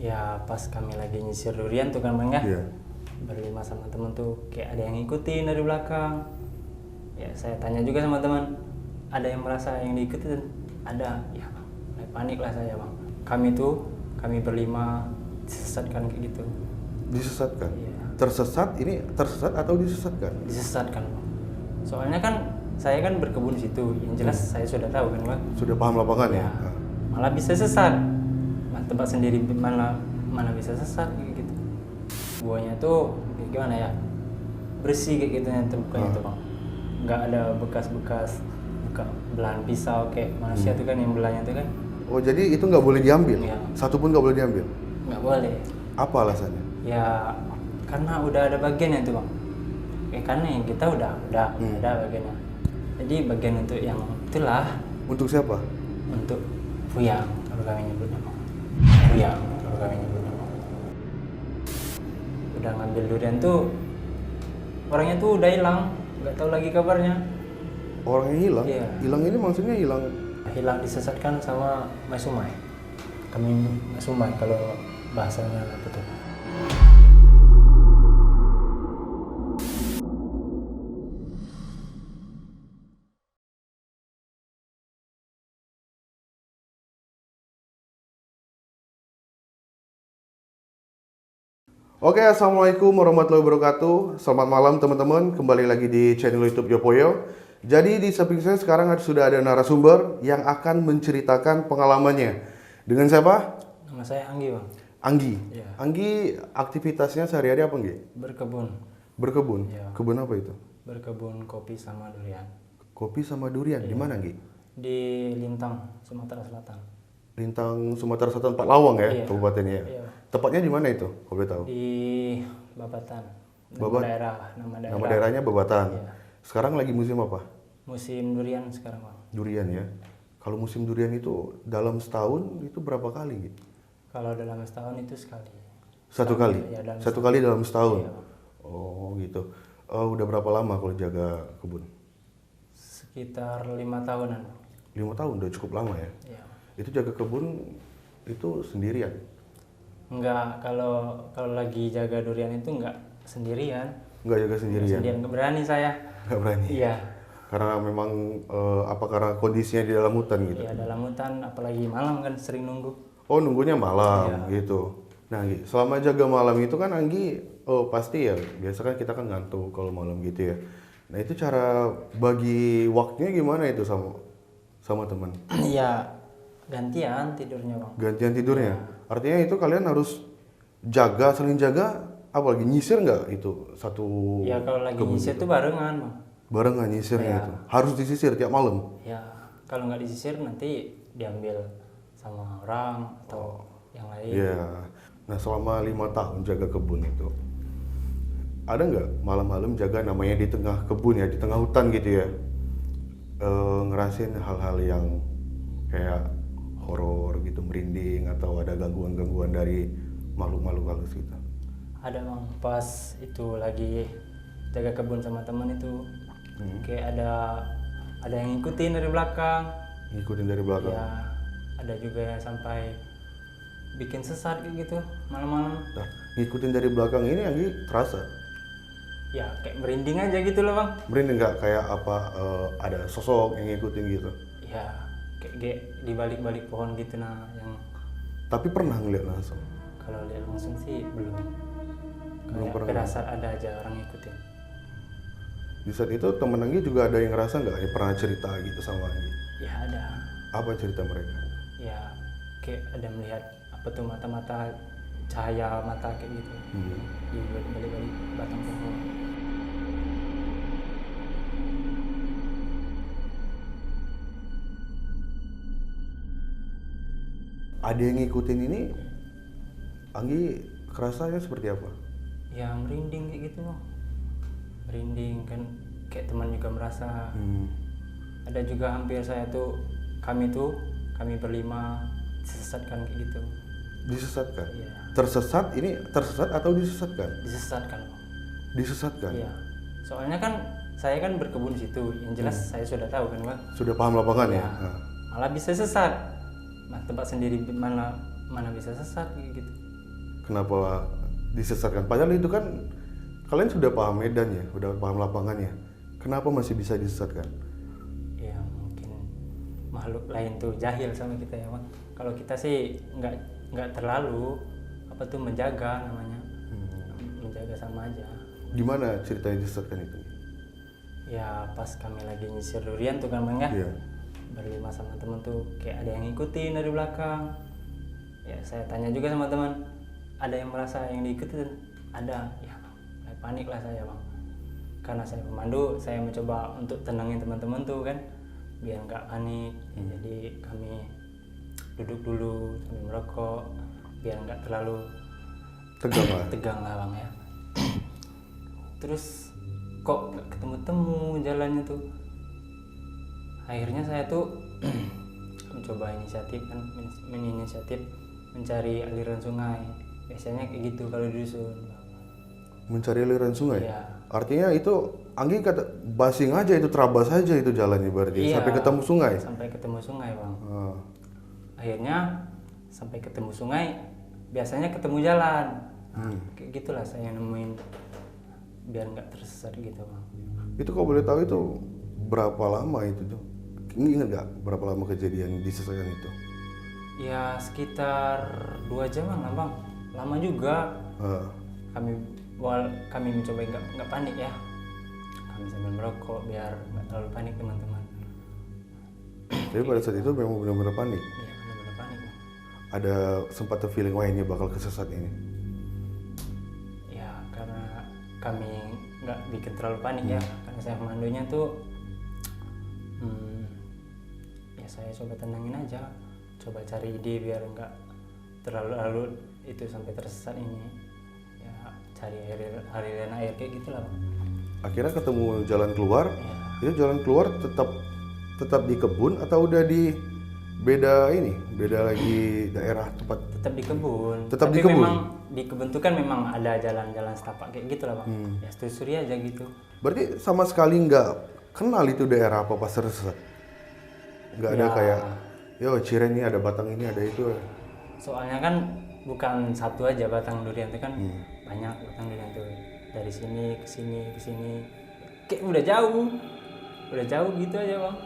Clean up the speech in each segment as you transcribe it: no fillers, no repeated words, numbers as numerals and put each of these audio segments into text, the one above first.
Ya pas kami lagi nyisir durian tuh kan bang ya, Iya. berlima sama temen tuh kayak ada yang ngikutin dari belakang. Ya saya tanya juga sama teman, ada yang merasa yang diikutin? Ada. Ya bang, mulai panik lah saya bang. Kami berlima disesatkan kayak gitu. Disesatkan? Iya. Tersesat atau disesatkan? Disesatkan bang. Soalnya kan saya kan berkebun di situ, yang jelas saya sudah tahu kan bang. Sudah paham lapangan ya? Ya, malah bisa sesat. Tempat sendiri mana bisa sesat kayak gitu. Buahnya tuh kayak gimana ya, bersih kayak gitu yang terbukanya tuh bang, nggak ada bekas-bekas belahan pisau kayak manusia tuh kan yang belahnya tuh kan. Oh jadi itu nggak boleh diambil? Iya. Satu pun nggak boleh diambil? Nggak boleh. Apa alasannya? Ya karena udah ada bagiannya tuh bang. Karena yang kita udah ada bagiannya. Jadi bagian untuk yang itulah Untuk siapa? untuk fuyang kalau kami nyebutnya bang. Fuyang kalau kami nyebutnya bang. Udah ngambil durian tuh, orangnya tuh udah hilang, nggak tahu lagi kabarnya. Orangnya hilang? Iya. Hilang ini maksudnya hilang? Hilang disesatkan sama Maisumai. Kami Maisumai kalau bahasanya apa tuh? Oke, assalamualaikum warahmatullahi wabarakatuh. Selamat malam teman-teman, kembali lagi di channel YouTube Yopoyo. Jadi di samping saya sekarang sudah ada narasumber yang akan menceritakan pengalamannya. Dengan siapa? Nama saya Anggi bang. Anggi. Iya. Anggi aktivitasnya sehari-hari apa Anggi? Berkebun. Berkebun. Iya. Kebun apa itu? Berkebun kopi sama durian. Kopi sama durian. Di mana Anggi? Di Lintang, Sumatera Selatan. Lintang, Sumatera Selatan, Pak Lawang ya, Iya. kabupatennya. Iya. Tepatnya di mana itu? Kalau boleh tahu. Di Babatan. Nama Nama daerahnya Babatan. Iya. Sekarang lagi musim apa? Musim durian sekarang bang. Durian ya. Kalau musim durian itu dalam setahun itu berapa kali gitu? Kalau dalam setahun itu sekali. Satu kali? Ya, dalam Satu kali dalam setahun? Iya. Oh gitu. Udah berapa lama kalau jaga kebun? Sekitar 5 tahunan. 5 tahun, udah cukup lama ya? Iya. Itu jaga kebun itu sendirian? Enggak, kalau lagi jaga durian itu enggak sendirian. Nggak jaga sendirian? Sendirian nggak berani saya. Nggak berani? Iya. Karena memang karena kondisinya di dalam hutan gitu? Iya, dalam hutan apalagi malam kan sering nunggu. Oh nunggunya malam gitu. Nah Anggi, selama jaga malam itu kan Anggi pasti ya biasa kan kita kan ngantuk kalau malam gitu ya. Nah itu cara bagi waktunya gimana itu sama teman? Iya, gantian tidurnya bang. Gantian tidurnya. Artinya itu kalian harus jaga, saling jaga, apalagi nyisir nggak itu satu? Ya kalau lagi kebun nyisir gitu? tuh barengan bang. Barengan nyisirnya itu. Harus disisir tiap malam. Ya kalau nggak disisir nanti diambil sama orang atau yang lain. Iya. Nah selama 5 tahun jaga kebun itu, ada nggak malam-malam jaga namanya di tengah kebun ya, di tengah hutan gitu ya, ngerasain hal-hal yang kayak horor gitu, merinding atau ada gangguan-gangguan dari makhluk-makhluk halus gitu? Ada bang, pas itu lagi jaga kebun sama teman itu kayak ada yang ngikutin dari belakang. Ngikutin dari belakang? Ya ada juga yang sampai bikin sesat kayak gitu malam-malam. Nah, ngikutin dari belakang ini Anggi terasa? Ya kayak merinding aja gitu loh bang. Merinding nggak kayak apa ada sosok yang ngikutin gitu? Ya kayak di balik-balik pohon gitu nah yang Tapi pernah ngeliat langsung? kalau lihat langsung sih belum. Belum Kayak pernah. firasat ada aja orang ngikutin. Di saat itu temen Anggi juga ada yang ngerasa nggak? Yang pernah cerita gitu sama Anggi? Ya ada. Apa cerita mereka? Ya kayak ada melihat apa tuh mata-mata, cahaya mata kayak gitu di balik-balik batang pohon. Ada yang ngikutin ini, Anggi kerasanya seperti apa? Ya merinding kayak gitu bang. Merinding kan kayak teman juga merasa. Ada juga hampir kami berlima disesatkan kayak gitu. Disesatkan? Iya. Tersesat atau disesatkan? Disesatkan bang. Disesatkan? Iya. Soalnya kan saya kan berkebun di situ, yang jelas saya sudah tahu kan bang. Sudah paham lapangan ya? Malah bisa sesat. Tempat sendiri mana bisa sesat kayak gitu. kenapa disesatkan? Padahal itu kan kalian sudah paham medannya, sudah paham lapangannya. Kenapa masih bisa disesatkan? Ya mungkin makhluk lain tuh jahil sama kita ya bang. Kalau kita sih nggak terlalu apa tuh menjaga namanya, menjaga sama aja. Gimana ceritanya disesatkan itu? Ya pas kami lagi nyisir durian tuh kan bang ya, Iya. berlima sama temen tuh kayak ada yang ngikutin dari belakang. Ya saya tanya juga sama teman, ada yang merasa yang diikutin? Ada. Ya mulai panik lah saya bang, karena saya pemandu, saya mencoba untuk tenangin teman-teman tuh kan biar nggak panik. Jadi kami duduk dulu sambil merokok biar nggak terlalu Tegang lah. tegang lah bang ya. Terus kok nggak ketemu-temu jalannya tuh. Akhirnya saya tuh mencoba inisiatif kan, meninisiatif mencari aliran sungai. Biasanya kayak gitu kalau di dusun. Mencari aliran sungai. Iya. Artinya itu Anggi kata basing aja, itu terabas aja itu jalannya berarti Iya, sampai ketemu sungai. Sampai ketemu sungai bang. Ah. Akhirnya sampai ketemu sungai, biasanya ketemu jalan. Nah, kayak gitulah saya nemuin biar nggak tersesat gitu bang. Itu kalau boleh tahu itu berapa lama itu tuh? Ingat nggak berapa lama kejadian disesatkan itu? Ya sekitar 2 jaman lah bang, lama juga. Ah. Kami mencoba nggak panik ya, kami sambil merokok biar nggak terlalu panik teman-teman. Jadi pada saat itu memang benar-benar panik. Iya benar-benar panik bang. Ada sempat feeling wah ini bakal kesesat ini. Ya karena kami nggak bikin terlalu panik ya, karena saya pemandunya tuh ya saya coba tenangin aja, coba cari ide biar nggak terlalu itu sampai tersesat ini. Ya cari aliran air kayak gitulah bang. Akhirnya ketemu jalan keluar. Ya, Itu jalan keluar tetap di kebun atau udah di beda lagi daerah tempat? tetap di kebun. Tetap Tapi di kebun? memang di kebun tuh kan memang ada jalan-jalan setapak kayak gitulah bang. Ya telusuri aja gitu. Berarti sama sekali nggak kenal itu daerah apa pas tersesat? Nggak ada Ya. kayak, yo Ciren ini ada batang ini ada itu. Soalnya kan bukan satu aja batang durian itu kan, banyak batang durian tuh dari sini ke sini ke sini. Kayak udah jauh gitu aja bang.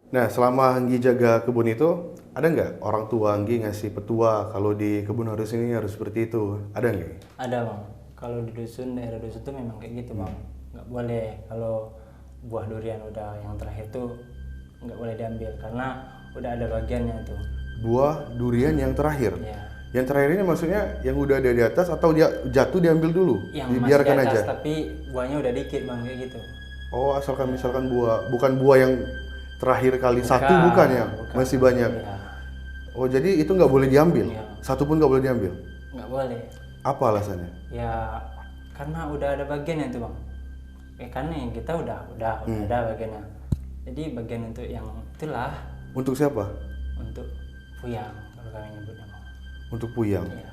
Nah, selama Anggi jaga kebun itu, ada nggak orang tua Anggi ngasih petua kalau di kebun harus ini harus seperti itu? Ada nggak? Ada bang. Kalau di dusun, daerah dusun tuh memang kayak gitu bang. Nggak boleh kalau buah durian udah yang terakhir tuh nggak boleh diambil karena udah ada bagiannya tuh. Buah durian yang terakhir. Ya. Yang terakhir ini maksudnya yang udah ada di atas atau dia jatuh diambil dulu? Yang masih di Dibiarkan atas aja. tapi buahnya udah dikit bang kayak gitu. Oh, asalkan misalkan bukan buah yang terakhir kali satu bukan ya? bukan. Masih banyak. Iya, Oh, jadi itu nggak boleh diambil? Iya. Satu pun nggak boleh diambil? nggak boleh. Apa alasannya? Ya karena udah ada bagiannya tuh bang. Karena yang kita udah ada bagiannya. Jadi bagian untuk yang itulah Untuk siapa? untuk puyang kalau kami nyebutnya bang. Untuk puyang. Iya.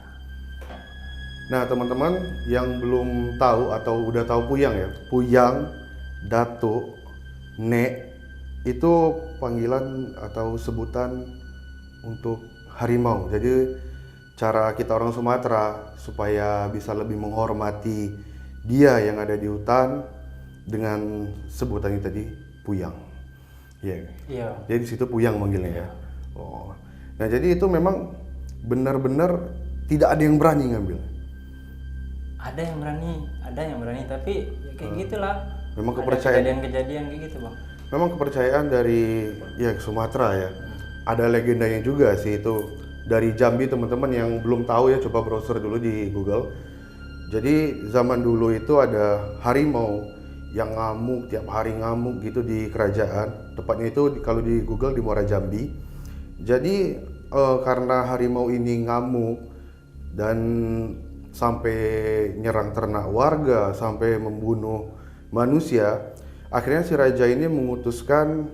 Nah, teman-teman yang belum tahu atau udah tahu puyang ya, puyang, datuk, nek itu panggilan atau sebutan untuk harimau. Jadi cara kita orang Sumatera supaya bisa lebih menghormati dia yang ada di hutan dengan sebutannya tadi puyang. Iya. Iya. Jadi di situ puyang manggilnya ya. Oh. Nah, jadi itu memang benar-benar tidak ada yang berani ngambil. Ada yang berani tapi ya kayak gitulah. Memang Ada kepercayaan. kejadian-kejadian kayak gitu bang. Memang kepercayaan dari ya Sumatera ya. Ada legendanya juga sih itu dari Jambi, teman-teman yang belum tahu ya coba browser dulu di Google. Jadi zaman dulu itu ada harimau yang ngamuk tiap hari ngamuk gitu di kerajaan. Tepatnya itu kalau di Google di Muara Jambi. Jadi karena harimau ini ngamuk dan sampai nyerang ternak warga, sampai membunuh manusia, akhirnya si raja ini memutuskan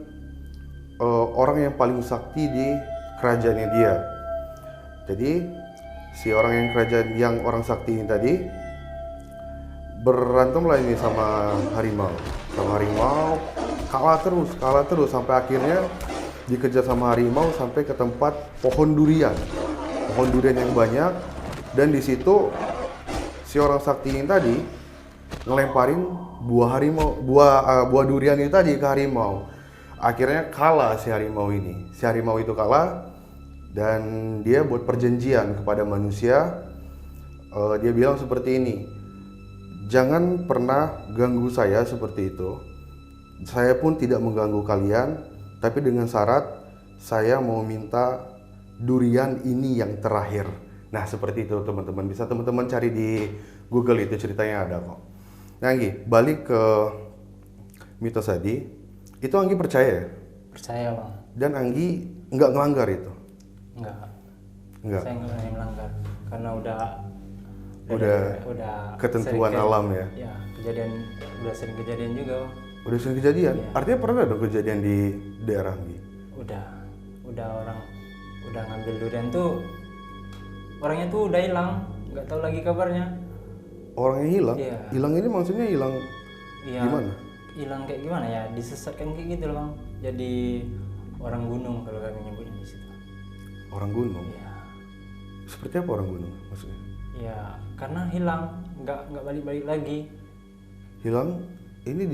orang yang paling sakti di kerajaannya dia. Jadi si orang yang orang sakti ini tadi berantem lah ini sama harimau. Kalah terus sampai akhirnya dikejar sama harimau sampai ke tempat pohon durian yang banyak, dan di situ si orang sakti ini tadi ngelemparin buah durian itu tadi ke harimau. Akhirnya kalah si harimau itu kalah, dan dia buat perjanjian kepada manusia. Dia bilang seperti ini, jangan pernah ganggu saya seperti itu. Saya pun tidak mengganggu kalian, tapi dengan syarat saya mau minta durian ini yang terakhir. Nah seperti itu teman-teman, bisa teman-teman cari di Google, itu ceritanya ada kok. Nah Anggi, balik ke mitos tadi, itu Anggi percaya ya? Percaya bang. Dan Anggi nggak ngelanggar itu? Nggak. Saya nggak berani melanggar karena udah ketentuan alam ya? Ya, udah sering kejadian juga bang. Udah sering kejadian? Iya. Artinya pernah ada kejadian di daerah Anggi? Udah orang udah ngambil durian tuh, orangnya tuh udah hilang, nggak tahu lagi kabarnya. Orangnya hilang? Iya. Hilang ini maksudnya hilang gimana? Hilang kayak gimana ya? Disesatkan kayak gitu loh bang. Jadi orang gunung kalau kami nyebutnya di situ. Orang gunung? Iya. Seperti apa orang gunung maksudnya? Ya karena hilang, nggak balik lagi. Hilang? Ini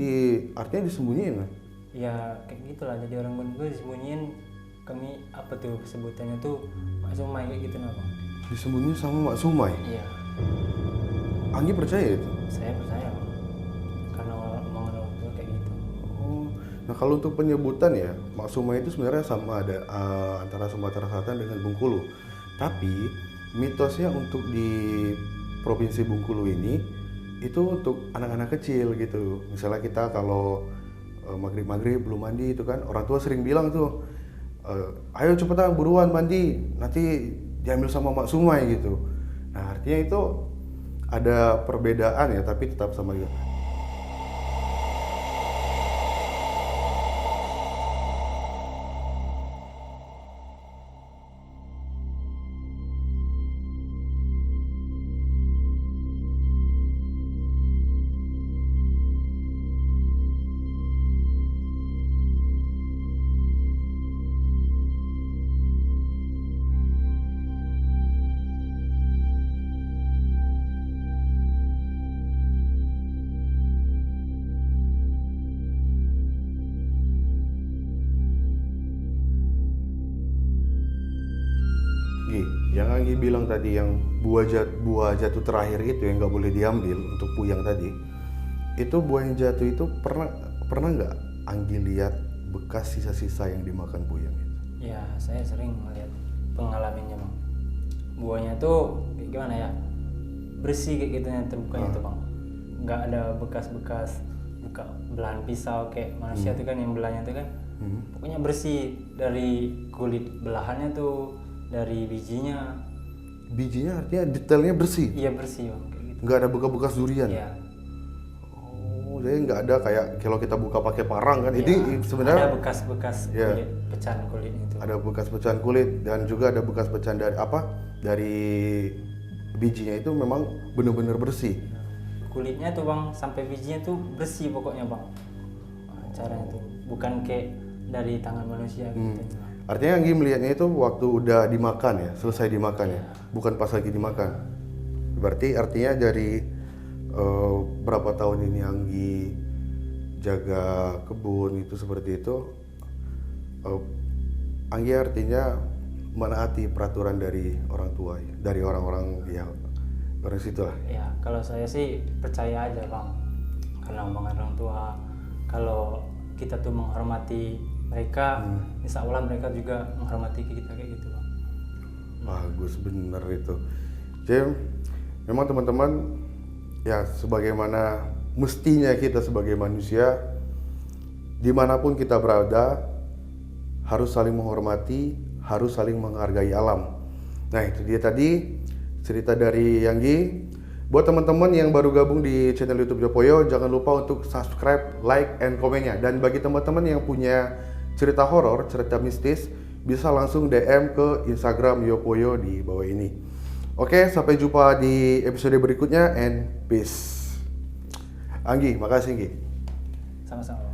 artinya disembunyiin kan? Ya kayak gitulah, jadi orang gunung itu disembunyiin. Kami apa tuh sebutannya tuh Mak Sumai kayak gitu nah bang. Disembunyiin sama Mak Sumai? Iya. Anggi percaya itu? Saya percaya bang, karena omongan orang tua kayak gitu. Oh, nah kalau untuk penyebutan ya, Mak Sumai itu sebenarnya sama ada antara Sumatera Selatan dengan Bengkulu. Tapi mitosnya untuk di Provinsi Bengkulu ini itu untuk anak-anak kecil gitu. Misalnya kita kalau maghrib belum mandi itu kan, orang tua sering bilang tuh, ayo cepetan buruan mandi, nanti diambil sama Mak Sumai gitu. Nah artinya itu ada perbedaan ya, tapi tetap sama gitu. Yang Anggi bilang tadi, yang buah jatuh terakhir itu yang nggak boleh diambil untuk puyang tadi, itu buah yang jatuh itu pernah nggak Anggi lihat bekas sisa-sisa yang dimakan puyang itu? Ya saya sering melihat pengalamannya bang. Buahnya tuh kayak gimana ya, bersih kayak gitu yang terbukanya tuh bang. Nggak ada bekas-bekas buka belahan pisau kayak manusia tuh kan, yang belahnya tuh kan pokoknya bersih, dari kulit belahannya tuh, dari bijinya. Bijinya artinya detailnya bersih? Iya bersih bang, kayak gitu. Nggak ada bekas-bekas durian? Iya. Oh, jadi nggak ada kayak kalau kita buka pakai parang kan? Ya, Ini sebenarnya ada bekas-bekas ya, kulit, pecahan kulit itu. ada bekas pecahan kulit, dan juga ada bekas pecahan dari apa? Dari bijinya itu memang benar-benar bersih. Kulitnya tuh bang, sampai bijinya tuh bersih pokoknya bang. Caranya tuh bukan kayak dari tangan manusia gitu. Artinya Anggi melihatnya itu waktu udah dimakan ya, selesai dimakan ya, bukan pas lagi dimakan. Berarti artinya dari berapa tahun ini Anggi jaga kebun itu seperti itu, Anggi artinya menaati peraturan dari orang tua, dari orang-orang ya orang situ lah. Ya kalau saya sih percaya aja bang, karena omongan orang tua. Kalau kita tuh menghormati mereka, insya Allah mereka juga menghormati kita kayak gitu bang. Bagus, bener itu. Jadi memang teman-teman ya, sebagaimana mestinya kita sebagai manusia dimanapun kita berada harus saling menghormati, harus saling menghargai alam. Nah itu dia tadi cerita dari Anggi. Buat teman-teman yang baru gabung di channel YouTube Jopoyo, jangan lupa untuk subscribe, like, and komennya. Dan bagi teman-teman yang punya cerita horor, cerita mistis, bisa langsung DM ke Instagram Yopoyo di bawah ini. Oke, sampai jumpa di episode berikutnya and peace. Anggi, makasih Anggi. Sama-sama.